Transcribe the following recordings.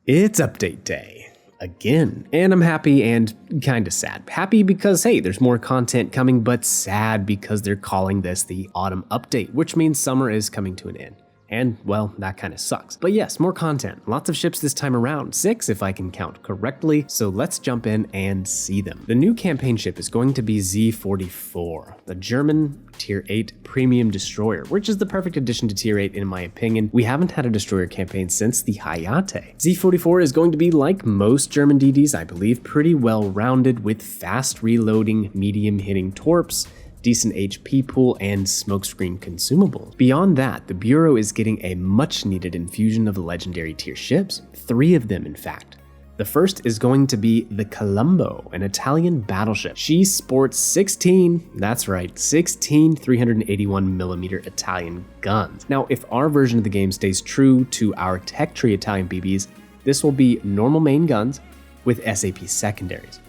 It's update day again, and I'm happy and kinda sad. Happy because, hey, there's more content coming, but sad because they're calling this the autumn update, which means summer is coming to an end. And, well, that kind of sucks. But yes, more content. Lots of ships this time around. 6 if I can count correctly, so let's jump in and see them. The new campaign ship is going to be Z44, the German Tier 8 premium destroyer, which is the perfect addition to Tier 8 in my opinion. We haven't had a destroyer campaign since the Hayate. Z44 is going to be like most German DDs, I believe, pretty well rounded with fast reloading, medium hitting torps, decent HP pool, and smokescreen consumables. Beyond that, the Bureau is getting a much needed infusion of legendary tier ships, 3 of them in fact. The first is going to be the Colombo, an Italian battleship. She sports 16, that's right, 16 381mm Italian guns. Now, if our version of the game stays true to our tech tree Italian BBs, this will be normal main guns with SAP secondaries.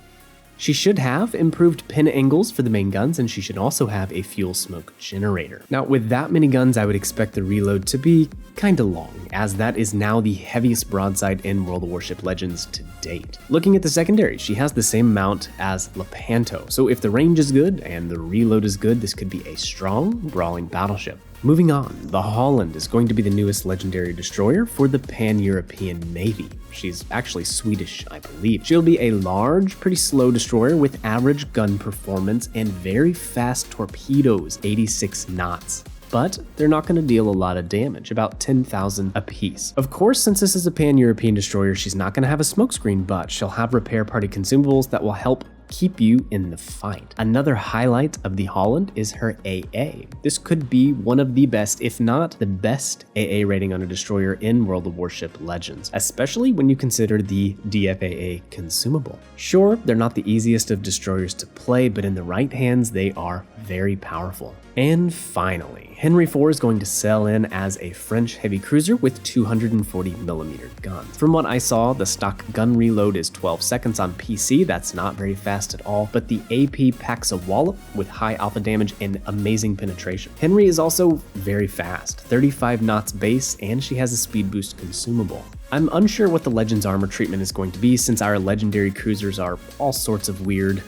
She should have improved pin angles for the main guns, and she should also have a fuel smoke generator. Now, with that many guns, I would expect the reload to be kinda long, as that is now the heaviest broadside in World of Warship Legends to date. Looking at the secondary, she has the same amount as Lepanto, so if the range is good and the reload is good, this could be a strong, brawling battleship. Moving on, the Halland is going to be the newest legendary destroyer for the Pan-European Navy. She's actually Swedish, I believe. She'll be a large, pretty slow destroyer with average gun performance and very fast torpedoes, 86 knots. But they're not going to deal a lot of damage, about 10,000 apiece. Of course, since this is a Pan-European destroyer, she's not going to have a smokescreen, but she'll have repair party consumables that will help keep you in the fight. Another highlight of the Halland is her AA. This could be one of the best, if not the best, AA rating on a destroyer in World of Warship Legends, especially when you consider the DFAA consumable. Sure, they're not the easiest of destroyers to play, but in the right hands, they are very powerful. And finally, Henri IV is going to sell in as a French heavy cruiser with 240mm guns. From what I saw, the stock gun reload is 12 seconds on PC, that's not very fast at all, but the AP packs a wallop with high alpha damage and amazing penetration. Henri is also very fast, 35 knots base, and she has a speed boost consumable. I'm unsure what the Legends armor treatment is going to be since our legendary cruisers are all sorts of weird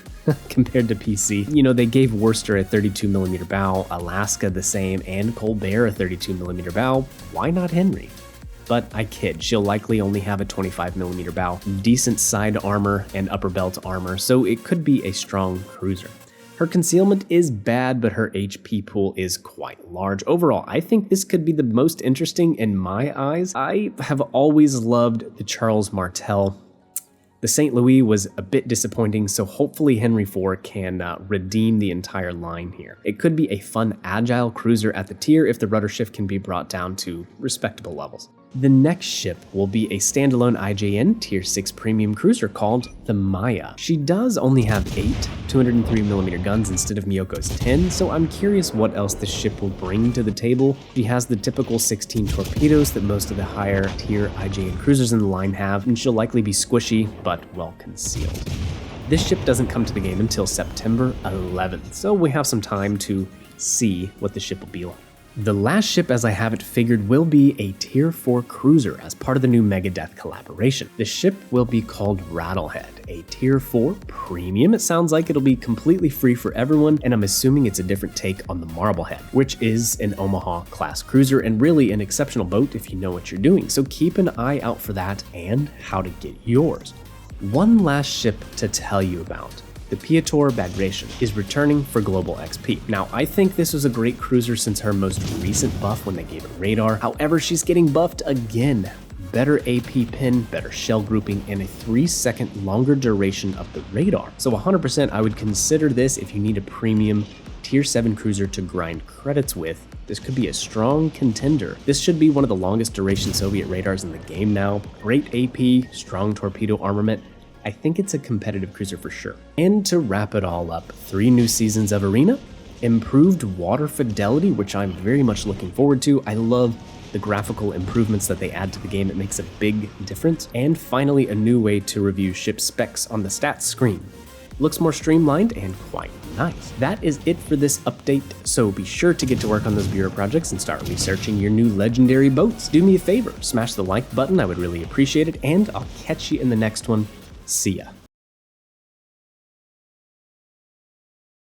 compared to PC. You know, they gave Worcester a 32mm bow, Alaska the same, and Colbert a 32mm bow. Why not Henri? But I kid, she'll likely only have a 25mm bow, decent side armor and upper belt armor, so it could be a strong cruiser. Her concealment is bad, but her HP pool is quite large. Overall, I think this could be the most interesting in my eyes. I have always loved the Charles Martel. The St. Louis was a bit disappointing, so hopefully Henri IV can redeem the entire line here. It could be a fun, agile cruiser at the tier if the rudder shift can be brought down to respectable levels. The next ship will be a standalone IJN Tier 6 premium cruiser called the Maya. She does only have 8 203mm guns instead of Miyoko's 10, so I'm curious what else this ship will bring to the table. She has the typical 16 torpedoes that most of the higher tier IJN cruisers in the line have, and she'll likely be squishy, but well concealed. This ship doesn't come to the game until September 11th, so we have some time to see what the ship will be like. The last ship, as I have it figured, will be a Tier 4 cruiser as part of the new Megadeth collaboration. The ship will be called Rattlehead, a Tier 4 premium. It sounds like it'll be completely free for everyone, and I'm assuming it's a different take on the Marblehead, which is an Omaha class cruiser and really an exceptional boat if you know what you're doing. So keep an eye out for that and how to get yours. One last ship to tell you about. The Piotr Bagration is returning for Global XP. Now, I think this was a great cruiser since her most recent buff when they gave her radar. However, she's getting buffed again. Better AP pin, better shell grouping, and a 3-second longer duration of the radar. So 100% I would consider this if you need a premium Tier 7 cruiser to grind credits with. This could be a strong contender. This should be one of the longest duration Soviet radars in the game now. Great AP, strong torpedo armament. I think it's a competitive cruiser for sure. And to wrap it all up, 3 new seasons of Arena, improved water fidelity, which I'm very much looking forward to. I love the graphical improvements that they add to the game. It makes a big difference. And finally, a new way to review ship specs on the stats screen. looks more streamlined and quite nice. That is it for this update, so be sure to get to work on those bureau projects and start researching your new legendary boats. Do me a favor, smash the like button, I would really appreciate it, and I'll catch you in the next one. See ya.